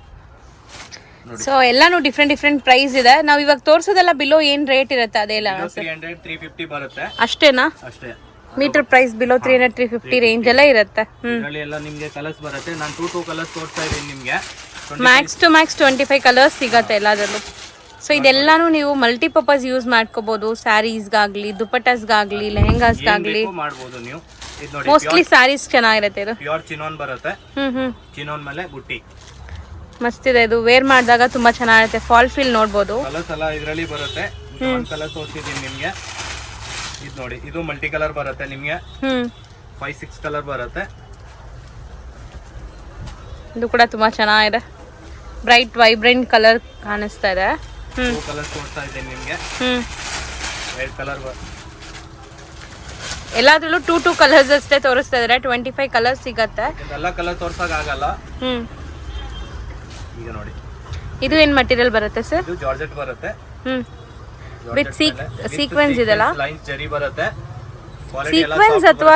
ಸೊ ಎಲ್ಲಾನು ಡಿಫ್ರೆಂಟ್ ಪ್ರೈಸ್ ಇದೆ. ನಾವು ಇವಾಗ ತೋರಿಸೋದೆಲ್ಲ ಬಿಲೋ ಏನ್ ರೇಟ್ ಇರುತ್ತೆ ಅದೆಲ್ಲ 300 350 ಬರುತ್ತೆ ಅಷ್ಟೇನಾ? ಅಷ್ಟೇ. ಮೀಟರ್ ಪ್ರೈಸ್ ಬಿಲೋ 300 350 ರೇಂಜ್ ಎಲ್ಲ ಇರುತ್ತೆ. ಇದರಲ್ಲಿ ಎಲ್ಲ ನಿಮ್ಗೆ ಕಲರ್ಸ್ ಬರುತ್ತೆ. ನಾನು 2 ಕಲರ್ಸ್ ತೋರಿಸ್ತಾ ಇದ್ದೀನಿ ನಿಮ್ಗೆ. ಮ್ಯಾಕ್ಸ್ ಟು ಮ್ಯಾಕ್ಸ್ 25 ಕಲರ್ಸ್ ಸಿಗತ್ತೆ ಎಲ್ಲದರಲ್ಲೂ. ಸೊ ಇದೆಲ್ಲಾನು ನೀವು ಮಲ್ಟಿಪರ್ಪಸ್ ಯೂಸ್ ಮಾಡ್ಕೋಬಹುದು. ಸ್ಯಾರೀಸ್ಗಾಗ್ಲಿ, ದುಪಟ್ಟಾಸ್ಗಾಗ್ಲಿ, ಲೆಹೆಂಗಾಸ್ಗಾಗ್ಲಿ ಮಾಡ್ಬೋದು ನೀವು. ಇದು ನೋಡಿ, ಮೋಸ್ಟ್ಲಿ ಸ್ಯಾರೀಸ್ ಚೆನ್ನಾಗಿರುತ್ತೆ ಇದು. ಪ್ಯೂರ್ ಚಿನೋನ್ ಬರುತ್ತೆ. ಚಿನೋನ್ ಮೇಲೆ ಬುಟ್ಟಿ ಮಸ್ತ್ ಇದೆ ಇದು. ವೇರ್ ಮಾಡಿದಾಗ ತುಂಬಾ ಚೆನ್ನಾಗಿರುತ್ತೆ. ಫಾಲ್ ಫೀಲ್ ನೋಡ್ಬೋದು. ಕಲರ್ಸ್ ಎಲ್ಲ ಇದರಲ್ಲಿ ಬರುತ್ತೆ. ಒಂದು ಕಲರ್ ತೋರಿಸಿದ್ದೀನಿ ನಿಮ್ಗೆ. ಇದು ನೋಡಿ, ಇದು ಮಲ್ಟಿ ಕಲರ್ ಬರುತ್ತೆ ನಿಮ್ಗೆ. 5-6 ಕಲರ್ ಬರುತ್ತೆ. ಇದು ಕೂಡ ತುಂಬಾ ಚೆನ್ನಾಗಿದೆ. ಬ್ರೈಟ್ ವೈಬ್ರೆಂಟ್ ಕಲರ್ ಕಾಣಿಸ್ತಾ ಇದೆ. 2 ಕಲರ್ಸ್ ತೋರಿಸ್ತಾ ಇದ್ದೀನಿ ನಿಮ್ಗೆ. ರೆಡ್ ಕಲರ್ ಎಲ್ಲಾದ್ರಲ್ಲೂ 2 ಕಲರ್ಸ್ ಅಷ್ಟೇ ತೋರಿಸ್ತಾ ಇದಾರೆ. 25 ಕಲರ್ಸ್ ಸಿಗತ್ತೆ. ಎಲ್ಲ ಕಲರ್ ತೋರ್ಸಕ್ ಆಗಲ್ಲ. ಈಗ ನೋಡಿ, ಇದು ಏನ್ ಮಟೀರಿಯಲ್ ಬರುತ್ತೆ ಸರ್? ಇದು ಜಾರ್ಜೆಟ್ ಬರುತ್ತೆ. ವಿತ್ ಸೀಕ್ವೆನ್ಸ್ ಇದೆಲ್ಲ. ಲೈನ್ ಜರಿ ಬರುತ್ತೆ. ಸೀಕ್ವೆನ್ಸ್ ಅಥವಾ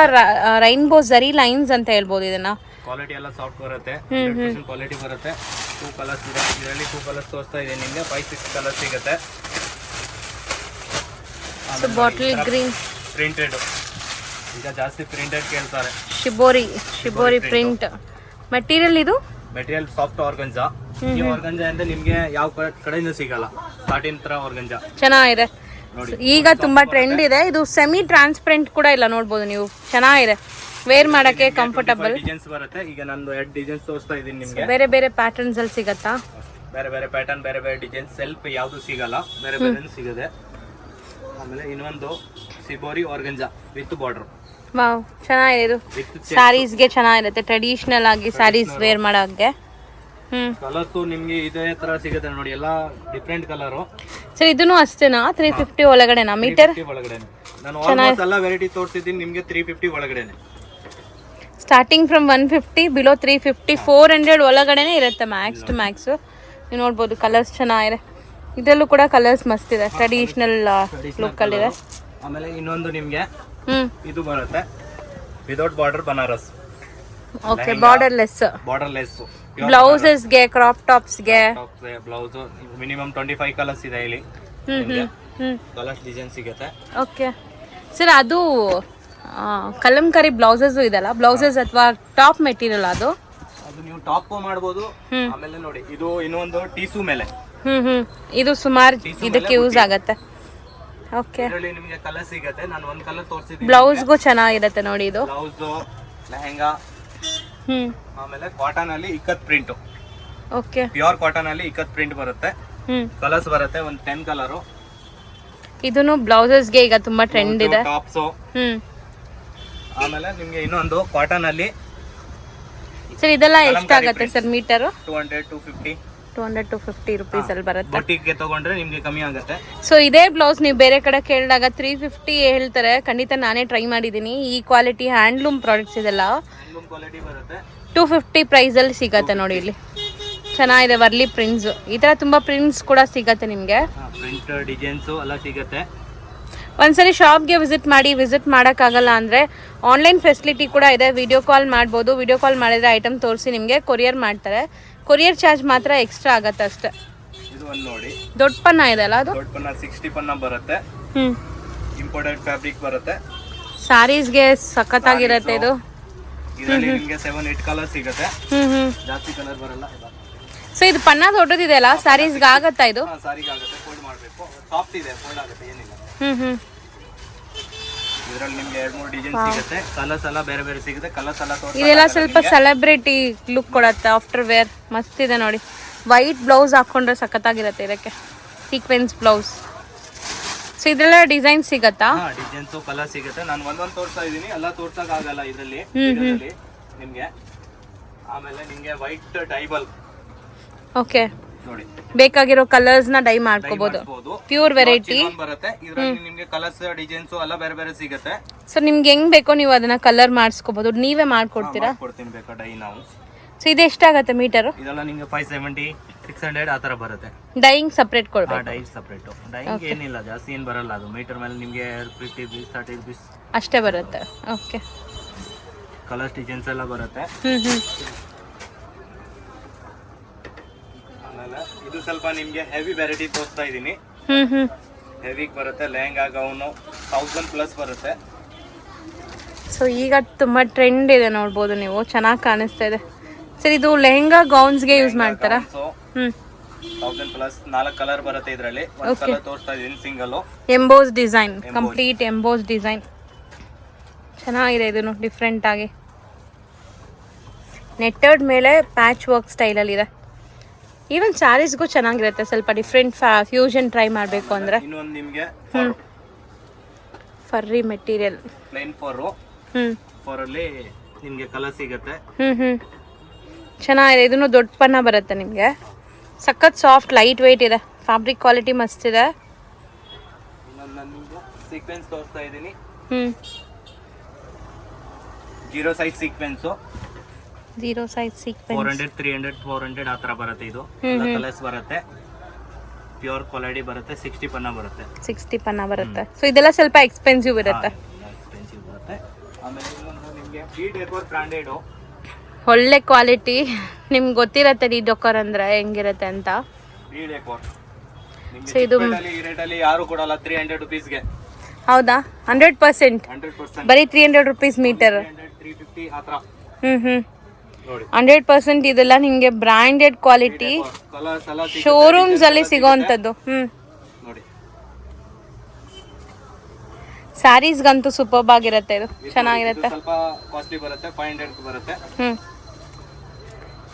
ರೈನ್ಬೋ ಜರಿ ಲೈನ್ಸ್ ಅಂತ ಹೇಳ್ಬೋದು ಇದನ್ನ. ಕ್ವಾಲಿಟಿ ಎಲ್ಲ ಸಾಫ್ಟ್ ಬರುತ್ತೆ. 100% ಕ್ವಾಲಿಟಿ ಬರುತ್ತೆ. 2 ಕಲರ್ಸ್ ಇದೆ. ಇದರಲ್ಲಿ 2 ಕಲರ್ಸ್ ತೋರಿಸ್ತಾ ಇದೆ ನಿಮಗೆ. 5-6 ಕಲರ್ ಸಿಗುತ್ತೆ. ಸೊ ಬಾಟಲ್ ಗ್ರೀನ್ ಪ್ರಿಂಟೆಡ್, ಈಗ ಜಾಸ್ತಿ ಪ್ರಿಂಟೆಡ್ ಕೇಳ್ತಾರೆ. Shibori print material. ಇದು ಮೆಟೀರಿಯಲ್ ಸಾಫ್ಟ್ ಆರ್ಗಂಜಾ. ಈ ಆರ್ಗಂಜಾ ಅಂದ್ರೆ ನಿಮ್ಗೆ ಯಾವ ಕಡೆಯಿಂದ ಸಿಗಲ್ಲ. ಸಾಟಿನ್ ತರ ಆರ್ಗಂಜಾ ಚೆನ್ನಾಗಿದೆ. ಈಗ ತುಂಬಾ ಟ್ರೆಂಡ್ ಇದೆ ಇದು. ಸೆಮಿ ಟ್ರಾನ್ಸ್ಪರೆಂಟ್ ಕೂಡ ಇಲ್ಲ, ನೋಡ್ಬೋದು ನೀವು. ಚೆನ್ನಾಗಿದೆ, ವೇರ್ ಮಾಡಕ್ಕೆ ಕಂಫರ್ಟಬಲ್. ಡಿಸೈನ್ಸ್ ಬರುತ್ತೆ. ಈಗ ನಾನು 2 ಡಿಸೈನ್ಸ್ ತೋರಿಸ್ತಾ ಇದ್ದೀನಿ ನಿಮ್ಗೆ. ಬೇರೆ ಬೇರೆ ಪ್ಯಾಟರ್ನ್ಸ್ ಅಲ್ಲಿ ಸಿಗತ್ತಾ? ಬೇರೆ ಬೇರೆ ಪ್ಯಾಟರ್ನ್, ಬೇರೆ ಬೇರೆ ಡಿಸೈನ್. ಸೆಲ್ಫ್ ಯಾವ್ದು ಸಿಗಲ್ಲ, ಬೇರೆ ಬೇರೆ ಸಿಗುತ್ತೆ. ಆಮೇಲೆ ಇನ್ನೊಂದು ಸಿಬೋರಿ ಆರ್ಗಂಜಾ ವಿತ್ ಬಾರ್ಡರ್. ವಾವ್, ಚೆನ್ನಾಗಿದೆ ಇದು. ಸ್ಯಾರೀಸ್ಗೆ ಚೆನ್ನಾಗಿರುತ್ತೆ. ಟ್ರೆಡಿಷನಲ್ ಆಗಿ ಸ್ಯಾರೀಸ್ ವೇರ್ ಮಾಡೋಕ್ಕೆ. ಕಲರ್ಸ್ ನಿಮ್ಗೆ ಇದೇ ತರ ಸಿಗುತ್ತೆ ನೋಡಿ. ಎಲ್ಲ ಡಿಫ್ರೆಂಟ್ ಕಲರ್. ಸರ್ ಇದನ್ನು ಅಷ್ಟೇನಾ? 350 ಒಳಗಡೆನಾ ಮೀಟರ್? ಒಳಗಡೆ ನಾನು ಆಲ್ಮೋಸ್ಟ್ ಎಲ್ಲ ವೆರೈಟಿ ತೋರಿಸಿದ್ದೀನಿ ನಿಮ್ಗೆ. 350 ಒಳಗಡೆನೆ ಸ್ಟಾರ್ಟಿಂಗ್ ಫ್ರಮ್ 150 ಬಿಲೋ 350 400 ಒಳಗಡೆನೆ ಇರುತ್ತೆ ಮ್ಯಾಕ್ಸ್ ಟು ಮ್ಯಾಕ್ಸ್. ನೀವು ನೋಡ್ಬೋದು ಕಲರ್ಸ್ ಚೆನ್ನಾಗಿದೆ. ಇದರಲ್ಲೂ ಕೂಡ ಕಲರ್ಸ್ ಮಸ್ತ್ ಇದೆ. ಟ್ರೆಡಿಷನಲ್ ಲುಕ್ ಅಲ್ಲಿ ಇದೆ. ಆಮೇಲೆ ಇನ್ನೊಂದು ನಿಮ್ಗೆ ಇದು ಬರುತ್ತೆ without border Banaras. Okay, borderless. ಬ್ಲೌಸಸ್ಗೆ, ಕ್ರಾಪ್ ಟಾಪ್ಸ್ಗೆ ಬ್ಲೌಸ್ ಮಿನಿಮಮ್ 25 ಕಲರ್ಸ್ ಇದೆ ಇಲ್ಲಿ. ಕಲರ್ಸ್ ಡಿಸೈನ್ ಸಿಗುತ್ತೆ. ಓಕೆ ಸರ್, ಅದು ಕಲಂಕಾರಿ ಬ್ಲೌಸಸ್ ಇದೆಲ್ಲ, ಬ್ಲೌಸಸ್ ಅಥವಾ ಟಾಪ್ ಮೆಟೀರಿಯಲ್ ಅದು ನೀವು ಟಾಪ್ ಮಾಡ್ಬೋದು. ಆಮೇಲೆ ನೋಡಿ, ಇದು ಇನ್ನೊಂದು ಟೀಸು ಮೇಲೆ. ಇದು ಸುಮಾರು ಇದಕ್ಕೆ ಯೂಸ್ ಆಗತ್ತೆ. ಓಕೆ, ಇದರಲ್ಲಿ ನಿಮಗೆ ಕಲರ್ ಸಿಗುತ್ತೆ. ನಾನು ಒಂದು ಕಲರ್ ತೋರಿಸಿದ್ದೀನಿ. ಬ್ಲೌಸ್ಗೂ ಚೆನ್ನಾಗಿರುತ್ತೆ ನೋಡಿ ಇದು. ಬ್ಲೌಸ್, ಲೆಹಂಗಾ. ಆಮೇಲೆ ಕಾಟನ್ ಅಲ್ಲಿ ikat print. Okay, pure cotton ಅಲ್ಲಿ ಇಕ್ಕತ್ ಪ್ರಿಂಟ್ ಬರುತ್ತೆ. ಕಲರ್ಸ್ ಬರುತ್ತೆ ಒಂದು 10 ಕಲರ್. ಇದನ್ನು ಬ್ಲೌಸಸ್ಗೆ ಈಗ ತುಂಬಾ ಟ್ರೆಂಡ್ ಇದೆ. ಟಾಪ್ಸ್. ಆಮೇಲೆ ನಿಮಗೆ ಇನ್ನೊಂದು ಕಾಟನ್ ಅಲ್ಲಿ. ಸರ್ ಇದೆಲ್ಲ ಎಷ್ಟಾಗುತ್ತೆ ಸರ್ ಮೀಟರ್? 200-250 ರೂಪೀಸ್ ಅಲ್ಲಿ ಬರುತ್ತೆ. ಬೊಟಿಗೆ ತಗೊಂಡ್ರೆ ನಿಮ್ಗೆ ಕಮ್ಮಿ ಆಗುತ್ತೆ. ಸೊ ಇದೇ ಬ್ಲೌಸ್ ನೀವು ಬೇರೆ ಕಡೆ ಕೇಳಿದಾಗ 350 ಹೇಳ್ತಾರೆ. ಖಂಡಿತ ನಾನೇ ಟ್ರೈ ಮಾಡಿದ್ದೀನಿ. ಈ ಕ್ವಾಲಿಟಿ ಹ್ಯಾಂಡ್ಲೂಮ್ ಪ್ರಾಡಕ್ಟ್ಸ್ ಇದೆಲ್ಲ ಕ್ವಾಲಿಟಿ ಬರುತ್ತೆ. 250 ಪ್ರೈಸ್ ಅಲ್ಲಿ ಸಿಗತ್ತೆ ನೋಡಿ. ಇಲ್ಲಿ ಚೆನ್ನಾಗಿದೆ. ವರ್ಲಿ ಪ್ರಿಂಟ್ಸ್, ಈ ತರ ತುಂಬಾ ಪ್ರಿಂಟ್ಸ್ ಕೂಡ ಸಿಗತ್ತೆ ನಿಮ್ಗೆ. ಪ್ರಿಂಟ್ ಡಿಸೈನ್ಸ್ ಎಲ್ಲ ಸಿಗತ್ತೆ. ಒಂದ್ಸರಿ ಶಾಪ್ಗೆ ವಿಸಿಟ್ ಮಾಡೋಕ್ಕಾಗಲ್ಲ ಅಂದರೆ ಆನ್ಲೈನ್ ಫೆಸಿಲಿಟಿ ಕೂಡ ಇದೆ. ವಿಡಿಯೋ ಕಾಲ್ ಮಾಡ್ಬೋದು. ವಿಡಿಯೋ ಕಾಲ್ ಮಾಡಿದ್ರೆ ಐಟಮ್ ತೋರಿಸಿ ನಿಮಗೆ ಕೊರಿಯರ್ ಮಾಡ್ತಾರೆ. ಕೊರಿಯರ್ ಚಾರ್ಜ್ ಮಾತ್ರ ಎಕ್ಸ್ಟ್ರಾ ಆಗತ್ತೆ ಅಷ್ಟೇ. ಇದು ಒಂದು ನೋಡಿ, ದೊಡ್ಡ ಪನ್ನ ಇದೆ ಅಲ್ಲ ಅದು? ದೊಡ್ಡ ಪನ್ನ 60 ಪನ್ನ ಬರುತ್ತೆ. ಇಂಪೋರ್ಟೆಡ್ ಫ್ಯಾಬ್ರಿಕ್ ಬರುತ್ತೆ. ಸ್ಯಾರೀಸ್ಗೆ ಸಖತ್ತಾಗಿರುತ್ತೆ ಇದು. ಇದರಲ್ಲಿ ನಿಮಗೆ 7-8 ಕಲರ್ ಸಿಗುತ್ತೆ. ಜಾಸ್ತಿ ಕಲರ್ ಬರಲ್ಲ. ಸೊ ಇದು ಪನ್ನ ದೊಡ್ಡದಿದೆ ಅಲ್ಲ, ಸ್ಯಾರೀಸ್ಗೆ ಆಗತ್ತಾ ಇದು? ಸಾರಿಗೆ ಆಗುತ್ತೆ. ಫೋಲ್ಡ್ ಮಾಡಬೇಕು. ಸಾಫ್ಟ್ ಇದೆ, ಫೋಲ್ಡ್ ಆಗುತ್ತೆ, ಏನಿಲ್ಲ. ಇದರಲ್ಲಿ ನಿಮಗೆ 2-3 ಡಿಸೈನ್ ಸಿಗುತ್ತೆ. ಕಲರ್ಸ್ ಎಲ್ಲ ಬೇರೆ ಬೇರೆ ಸಿಗುತ್ತೆ. ಕಲರ್ಸ್ ಎಲ್ಲ ಇದೆಲ್ಲ ಸ್ವಲ್ಪ ಸೆಲೆಬ್ರಿಟಿ ಲುಕ್ ಕೊಡುತ್ತೆ. ಆಫ್ಟರ್ ವೇರ್ ಮಸ್ತ್ ಇದೆ ನೋಡಿ. ವೈಟ್ ಬ್ಲೌಸ್ ಹಾಕೊಂಡ್ರೆ ಸಖತ್ತಾಗಿರುತ್ತೆ ಇದಕ್ಕೆ. Sequence blouse. ಸೊ ಇದೆಲ್ಲ ಡಿಸೈನ್ ಸಿಗತ್ತಾ? ಡಿಸೈನ್ಸ್ ಕಲರ್ ಸಿಗುತ್ತೆ. ನಾನು ಒಂದೊಂದು ತೋರಿಸ್ತಾ ಇದ್ದೀನಿ, ಎಲ್ಲ ತೋರ್ಸಕ್ ಆಗಲ್ಲ ಇದರಲ್ಲಿ ನಿಮ್ಗೆ. ಆಮೇಲೆ ನಿಮ್ಗೆ ವೈಟ್ ಡೈಬಲ್. ಓಕೆ, ಬೇಕಾಗಿರೋ ಕಲರ್ಸ್ ನ ಡೈ ಮಾಡ್ಕೋಬಹುದು. ಪ್ಯೂರ್ ವೆರೈಟಿ ಬರುತ್ತೆ. ಇದರಲ್ಲಿ ನಿಮಗೆ ಕಲರ್ಸ್ ಡಿಸೈನ್ಸ್ ಎಲ್ಲ ಬೇರೆ ಬೇರೆ ಸಿಗುತ್ತೆ. ಸೊ ನಿಮ್ಗೆ ಹೆಂಗ್ ಬೇಕೋ ನೀವು ಅದನ್ನ ಕಲರ್ ಮಾಡಿಸ್ಕೋಬಹುದು. ನೀವೇ ಮಾಡ್ಕೊಡ್ತೀರಾ? ಕೊಡ್ತೀನಿ ಬೇಕಾ ಡೈ ನಾವು. ಸೊ ಇದು ಎಷ್ಟಾಗುತ್ತೆ ಮೀಟರು? ಇದೆಲ್ಲ ನಿಮಗೆ 570 600 ಆ ಥರ ಬರುತ್ತೆ. ಡೈಯಿಂಗ್ ಸಪ್ರೇಟ್ ಕೊಡ್ಬೇಕು? Dye separate. ಡೈಯಿಂಗ್ ಏನಿಲ್ಲ, ಜಾಸ್ತಿ ಏನು ಬರಲ್ಲ. ಅದು ಮೀಟರ್ ಮೇಲೆ ನಿಮಗೆ 50 rupees 30 rupees ಅಷ್ಟೇ ಬರುತ್ತೆ. ಓಕೆ. ಕಲರ್ ಡಿಸೈನ್ಸ್ ಎಲ್ಲ ಬರುತ್ತೆ. ಆಮೇಲೆ ಇದು ಸ್ವಲ್ಪ ನಿಮಗೆ ಹೆವಿ ವೆರೈಟಿ ತೋರಿಸ್ತಾ ಇದ್ದೀನಿ. ಹೆವಿಗೆ ಬರುತ್ತೆ. ಲೆಹಂಗಾ ಗೌನು 1000+ ಬರುತ್ತೆ. ಸೊ ಈಗ ತುಂಬ ಟ್ರೆಂಡ್ ಇದೆ ನೋಡ್ಬೋದು ನೀವು, ಚೆನ್ನಾಗಿ ಕಾಣಿಸ್ತಾ ಇದೆ. ಸರ್ ಇದು ಲೆಹಂಗಾ ಗೌನ್ಸ್ಗೆ ಯೂಸ್ ಮಾಡ್ತಾರಾ? 1000+, 4 ಕಲರ್ ಬರುತ್ತೆ ಇದರಲ್ಲಿ. ಒಂದು ಕಲರ್ ತೋರಿಸ್ತಾ ಇದ್ದೀನಿ single. Emboss design, complete emboss design ಚೆನ್ನಾಗಿದೆ. ಇದನ್ನು ಡಿಫ್ರೆಂಟ್ ಆಗಿ ನೆಟ್ಟೆಡ್ ಮೇಲೆ ಪ್ಯಾಚ್ ವರ್ಕ್ ಸ್ಟೈಲಲ್ಲಿ ಇದೆ. ಈವನ್ ಸ್ಯಾರೀಸ್ಗೂ ಚೆನ್ನಾಗಿರುತ್ತೆ. ಸ್ವಲ್ಪ ಡಿಫ್ರೆಂಟ್ ಫ್ಯೂಷನ್ ಟ್ರೈ ಮಾಡಬೇಕು ಅಂದರೆ ಇನ್ನೊಂದು ನಿಮಗೆ ಫರ್ರಿ ಮೆಟೀರಿಯಲ್ ಪ್ಲೇನ್ ಫೋರಲ್ಲಿ ನಿಮಗೆ ಕಲರ್ ಸಿಗುತ್ತೆ. ಚೆನ್ನಾಗಿದೆ. ಇದನ್ನು ದೊಡ್ಡ ಪನ್ನ ಬರುತ್ತೆ ನಿಮಗೆ. ಸಖತ್ ಸಾಫ್ಟ್ ಲೈಟ್ ವೆಯ್ಟ್ ಇದೆ. ಫ್ಯಾಬ್ರಿಕ್ ಕ್ವಾಲಿಟಿ ಮಸ್ತ್ ಇದೆ. ಸೀಕ್ವೆನ್ಸ್ ತೋರಿಸ್ತಾ ಇದ್ದೀನಿ. 0 ಸೈಜ್ ಸೀಕ್ವೆನ್ಸು. 0 ಸೈಜ್ ಸೀಕ್ವೆನ್ಸ್ 400 300 400 ಆ ಥರ ಬರುತ್ತೆ. ಇದು ಕಲರ್ಸ್ ಬರುತ್ತೆ. ಪ್ಯೂರ್ ಕ್ವಾಲಿಟಿ ಬರುತ್ತೆ. 60 ಪನ್ನ ಬರುತ್ತೆ. 60 ಪನ್ನ ಬರುತ್ತೆ. ಸೊ ಇದೆಲ್ಲ ಸ್ವಲ್ಪ ಎಕ್ಸ್ಪೆನ್ಸಿವ್ ಇರುತ್ತೆ. ಎಕ್ಸ್ಪೆನ್ಸಿವ್ ಬರುತ್ತೆ. ಆಮೇಲೆ ಇನ್ನೊಂದು ನಿಮಗೆ ಡಿ ಡೆಕೋರ್ ಬ್ರಾಂಡೆಡ್ ಒಳ್ಳೆ ಕ್ವಾಲಿಟಿ. ನಿಮ್ಗೆ ಗೊತ್ತಿರತ್ತೆ ಡಿ ಡೆಕೋರ್ ಅಂದ್ರೆ ಹೆಂಗಿರುತ್ತೆ ಅಂತ. ಡಿ ಡೆಕೋರ್ ಸೊ ಇದು ಈ ರೇಟಲ್ಲಿ ಯಾರು ಕೊಡಲ್ಲ 300 rupeesಗೆ. ಹೌದಾ? 100%. ಬರೀ 300 rupees ಮೀಟರ್. 350 ಆ ಥರ. 100% ಇದೆಲ್ಲ ನಿಮಗೆ ಬ್ರಾಂಡೆಡ್ ಕ್ವಾಲಿಟಿ ಶೋರೂಮ್ಸ್ ಅಲ್ಲಿ ಸಿಗೋವಂಥದ್ದು. ನೋಡಿ, ಸ್ಯಾರೀಸ್ಗಂತೂ ಸೂಪರ್ಬ್ ಆಗಿರುತ್ತೆ. ಇದು ಚೆನ್ನಾಗಿರುತ್ತೆ. ಸ್ವಲ್ಪ ಕಾಸ್ಟ್ಲಿ ಬರುತ್ತೆ. 500 ಬರುತ್ತೆ.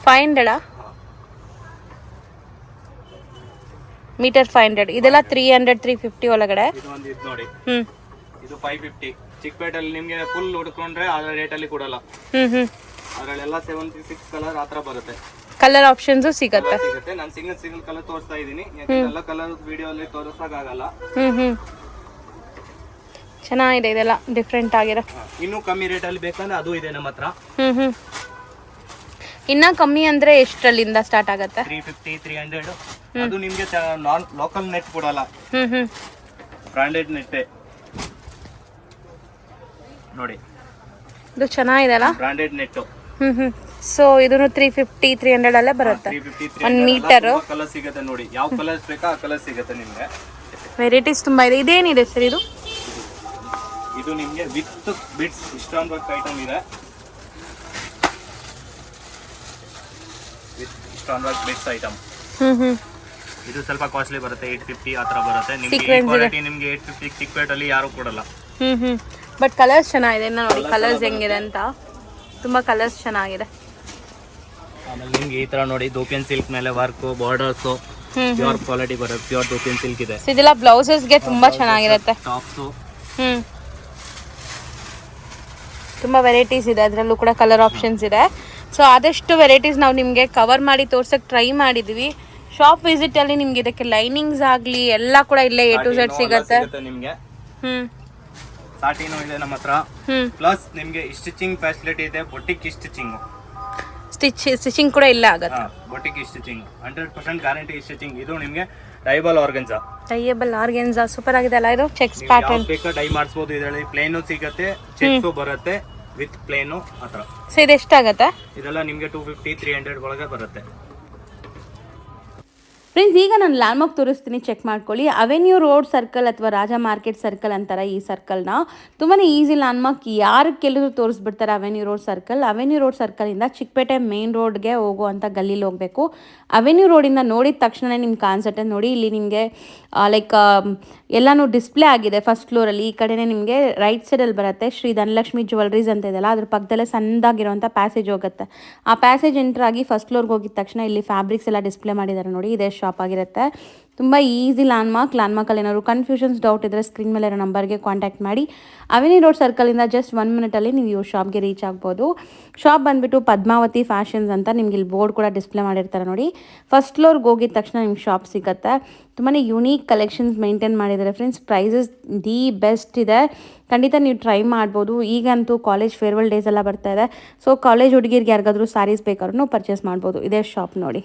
500 ಮೀಟರ್ 500. ಇದೆಲ್ಲ 300 350 ಒಳಗಡೆ. ಇದು ಒಂದು ಇದು ನೋಡಿ, ಇದು 550. ಚಿಕ್ಕಪೇಟೆಯಲ್ಲಿ ನಿಮಗೆ ಫುಲ್ ಹುಡ್ಕೊಂಡ್ರೆ ಆ ರೇಟಲ್ಲಿ ಕೊಡಲ್ಲ. ಅದರಲ್ಲೆಲ್ಲ 76 ಕಲರ್ ಆ ಥರ ಬರುತ್ತೆ. ಕಲರ್ ಆಪ್ಷನ್ಸು ಸಿಗುತ್ತೆ. ನಾನು ಸಿಂಗಲ್ ಕಲರ್ ತೋರಿಸ್ತಾ ಇದ್ದೀನಿ. ಎಲ್ಲ ಕಲರ್ ವಿಡಿಯೋ ಅಲ್ಲಿ ತೋರಿಸಕ್ಕಾಗಲ್ಲ. ಚೆನ್ನಾಗಿದೆ. ಇದೆಲ್ಲ ಡಿಫ್ರೆಂಟ್ ಆಗಿರೋ. ಇನ್ನೂ ಕಮ್ಮಿ ರೇಟಲ್ಲಿ ಬೇಕಂದ್ರೆ ಅದು ಇದೆ ನಮ್ಮ ಹತ್ರ. ಇನ್ನ ಕಮ್ಮಿ ಅಂದ್ರೆ ಎಷ್ಟರಲ್ಲಿಂದ ಸ್ಟಾರ್ಟ್ ಆಗುತ್ತೆ? 350 300. ಅದು ನಿಮಗೆ ಲೋಕಲ್ ನೆಟ್ ಕೊಡಲ್ಲ, ಬ್ರಾಂಡೆಡ್ ನೆಟ್ ನೋಡಿ. ಇದು ಚೆನ್ನಾಗಿದೆ ಅಲ್ಲ, ಬ್ರಾಂಡೆಡ್ ನೆಟ್. ಸೊ ಇದನ್ನು 350 300 ಅಲ್ಲೇ ಬರುತ್ತೆ. 1 ಮೀಟರ್ ಕಲರ್ ಸಿಗುತ್ತೆ ನೋಡಿ. ಯಾವ ಕಲರ್ ಬೇಕಾ ಆ ಕಲರ್ ಸಿಗುತ್ತೆ ನಿಮಗೆ. ವೆರೈಟೀಸ್ ತುಂಬಾ ಇದೆ. ಇದೇನಿದೆ ಸರ್ ಇದು? ಇದು ನಿಮಗೆ with bits stone work item ಇದೆ. With stone work bits item. ಇದು ಸ್ವಲ್ಪ ಕಾಸ್ಟ್ಲಿ ಬರುತ್ತೆ. 850 ಆ ಥರ ಬರುತ್ತೆ. ನಿಮಗೆ ಕ್ವಾಲಿಟಿ ನಿಮಗೆ 850 ಚಿಕ್ಕಪೇಟಲ್ಲಿ ಯಾರು ಕೊಡಲ್ಲ. ಬಟ್ ಕಲರ್ಸ್ ಚೆನ್ನಾಗಿದೆ. ನೋಡಿ ಕಲರ್ಸ್ ಹೆಂಗಿದೆ ಅಂತ. ತುಂಬಾ ಕಲರ್ಸ್ ಚೆನ್ನಾಗಿದೆ. ಆಮೇಲೆ ನಿಮ್ಗೆ ಈ ತರ ನೋಡಿ ದೋಪಿಯನ್ ಸಿಲ್ಕ್ ಮೇಲೆ ವರ್ಕ್ ಬಾರ್ಡರ್ಸ್ ಪ್ಯೂರ್ ಕ್ವಾಲಿಟಿ ಬರುತ್ತೆ. ಪ್ಯೂರ್ ದೋಪಿಯನ್ ಸಿಲ್ಕ್ ಇದೆ. ಇದೆಲ್ಲ ಬ್ಲೌಸಸ್ಗೆ ತುಂಬಾ ಚೆನ್ನಾಗಿರುತ್ತೆ. ಟಾಪ್ಸ್ ತುಂಬಾ ವೆರೈಟೀಸ್ ಇದೆ. ಅದರಲ್ಲೂ ಕೂಡ ಕಲರ್ ಆಪ್ಷನ್ಸ್ ಇದೆ. ಸೊ ಆದಷ್ಟು ವೆರೈಟೀಸ್ ನಾವು ನಿಮಗೆ ಕವರ್ ಮಾಡಿ ತೋರ್ಸಕ್ಕೆ ಟ್ರೈ ಮಾಡಿದ್ವಿ. ಶಾಪ್ ವಿಸಿಟ್ ಅಲ್ಲಿ ನಿಮ್ಗೆ ಇದಕ್ಕೆ ಲೈನಿಂಗ್ಸ್ ಆಗಲಿ ಎಲ್ಲ ಕೂಡ ಇಲ್ಲೇ A to Z ಸಿಗುತ್ತೆ ನಿಮಗೆ. ಸಾಟಿನೂ ಇದೆ ನಮ್ಮ ಹತ್ರ. ಪ್ಲಸ್ ನಿಮಗೆ ಸ್ಟಿಚಿಂಗ್ ಫೆಸಿಲಿಟಿ ಇದೆ. ಬೊಟಿಕ್ ಸ್ಟಿಚಿಂಗ್ ಕೂಡ ಇಲ್ಲ ಆಗುತ್ತೆ. Boutique stitching 100% guarantee stitching. ಇದು ನಿಮಗೆ ಡೈಬಲ್ ಆರ್ಗೆನ್ಸಾ ಸೂಪರ್ ಆಗಿದೆ ಅಲ್ಲ. ಇದು ಚೆಕ್ಸ್ ಪ್ಯಾಟರ್ನ್ ಬೇಕಾ ಡೈ ಮಾಡಿಸಬಹುದು. ಇದರಲ್ಲಿ ಪ್ಲೇನು ಸಿಗುತ್ತೆ, ಚೆಕ್ಸ್ ಬರುತ್ತೆ ವಿತ್ ಪ್ಲೇನು ಆ ಥರ. ಸೊ ಇದು ಎಷ್ಟಾಗುತ್ತೆ? ಇದೆಲ್ಲ ನಿಮಗೆ 250 300 ಒಳಗೆ ಬರುತ್ತೆ. ಫ್ರೆಂಡ್ಸ್ ಈಗ ನಾನು ಲ್ಯಾಂಡ್ಮಾರ್ಕ್ ತೋರಿಸ್ತೀನಿ, ಚೆಕ್ ಮಾಡ್ಕೊಳ್ಳಿ. ಅವೆನ್ಯೂ ರೋಡ್ ಸರ್ಕಲ್ ಅಥವಾ ರಾಜ ಮಾರ್ಕೆಟ್ ಸರ್ಕಲ್ ಅಂತಾರೆ ಈ ಸರ್ಕಲ್ನ. ತುಂಬಾ ಈಸಿ ಲ್ಯಾಂಡ್ಮಾರ್ಕ್. ಯಾರು ಕೆಲವರು ತೋರಿಸ್ಬಿಡ್ತಾರೆ ಅವೆನ್ಯೂ ರೋಡ್ ಸರ್ಕಲಿಂದ ಚಿಕ್ಕಪೇಟೆ ಮೇನ್ ರೋಡ್ಗೆ ಹೋಗುವಂಥ ಗಲ್ಲೀಲಿ ಹೋಗಬೇಕು. ಅವೆನ್ಯೂ ರೋಡಿಂದ ನೋಡಿದ ತಕ್ಷಣ ನಿಮ್ಗೆ ಕಾಣಿಸುತ್ತೆ ನೋಡಿ. ಇಲ್ಲಿ ನಿಮಗೆ ಲೈಕ್ ಎಲ್ಲನೂ ಡಿಸ್ಪ್ಲೇ ಆಗಿದೆ ಫಸ್ಟ್ ಫ್ಲೋರಲ್ಲಿ. ಈ ಕಡೆನೇ ನಿಮಗೆ ರೈಟ್ ಸೈಡಲ್ಲಿ ಬರುತ್ತೆ ಶ್ರೀ ಧನಲಕ್ಷ್ಮಿ ಜ್ಯುವೆಲ್ರೀಸ್ ಅಂತ ಇದೆಯಲ್ಲ, ಅದ್ರ ಪಕ್ಕದಲ್ಲೇ ಸಣ್ಣದಾಗಿರುವಂಥ ಪ್ಯಾಸೇಜ್ ಹೋಗುತ್ತೆ. ಆ ಪ್ಯಾಸೇಜ್ ಎಂಟ್ರಾಗಿ ಫಸ್ಟ್ ಫ್ಲೋರ್ಗೆ ಹೋಗಿದ ತಕ್ಷಣ ಇಲ್ಲಿ ಫ್ಯಾಬ್ರಿಕ್ಸ್ ಎಲ್ಲ ಡಿಸ್ಪ್ಲೇ ಮಾಡಿದ್ದಾರೆ ನೋಡಿ. ಇದೆ ಶಾಪ್ ಆಗಿರುತ್ತೆ. ತುಂಬ ಈಸಿ ಲ್ಯಾಂಡ್ಮಾರ್ಕಲ್ಲಿ ಏನಾದ್ರು ಕನ್ಫ್ಯೂಷನ್ಸ್ ಡೌಟ್ ಇದ್ದರೆ ಸ್ಕ್ರೀನ್ ಮೇಲೆ ಇರೋ ನಂಬರ್ಗೆ ಕಾಂಟ್ಯಾಕ್ಟ್ ಮಾಡಿ. ಅವೆನಿ ರೋಡ್ ಸರ್ಕಲಿಂದ ಜಸ್ಟ್ 1 ಮಿನಿಟಲ್ಲಿ ನೀವು ಈ ಶಾಪ್ಗೆ ರೀಚ್ ಆಗ್ಬೋದು. ಶಾಪ್ ಬಂದುಬಿಟ್ಟು ಪದ್ಮಾವತಿ ಫ್ಯಾಷನ್ಸ್ ಅಂತ ನಿಮ್ಗೆ ಇಲ್ಲಿ ಬೋರ್ಡ್ ಕೂಡ ಡಿಸ್ಪ್ಲೇ ಮಾಡಿರ್ತಾರೆ ನೋಡಿ. ಫಸ್ಟ್ ಫ್ಲೋರ್ಗೆ ಹೋಗಿದ ತಕ್ಷಣ ನಿಮ್ಗೆ ಶಾಪ್ ಸಿಗುತ್ತೆ. ತುಂಬಾ ಯೂನೀಕ್ ಕಲೆಕ್ಷನ್ಸ್ ಮೇಂಟೈನ್ ಮಾಡಿದ್ದಾರೆ ಫ್ರೆಂಡ್ಸ್. ಪ್ರೈಸಸ್ ದಿ ಬೆಸ್ಟ್ ಇದೆ, ಖಂಡಿತ ನೀವು ಟ್ರೈ ಮಾಡ್ಬೋದು. ಈಗಂತೂ ಕಾಲೇಜ್ ಫೇರ್ವೆಲ್ ಡೇಸ್ ಎಲ್ಲ ಬರ್ತಾ ಇದೆ, ಸೊ ಕಾಲೇಜ್ ಹುಡುಗಿರಿಗೆ ಯಾರಿಗಾದ್ರೂ ಸ್ಯಾರೀಸ್ ಬೇಕಾದ್ರೂ ಪರ್ಚೇಸ್ ಮಾಡ್ಬೋದು. ಇದೇ ಶಾಪ್ ನೋಡಿ.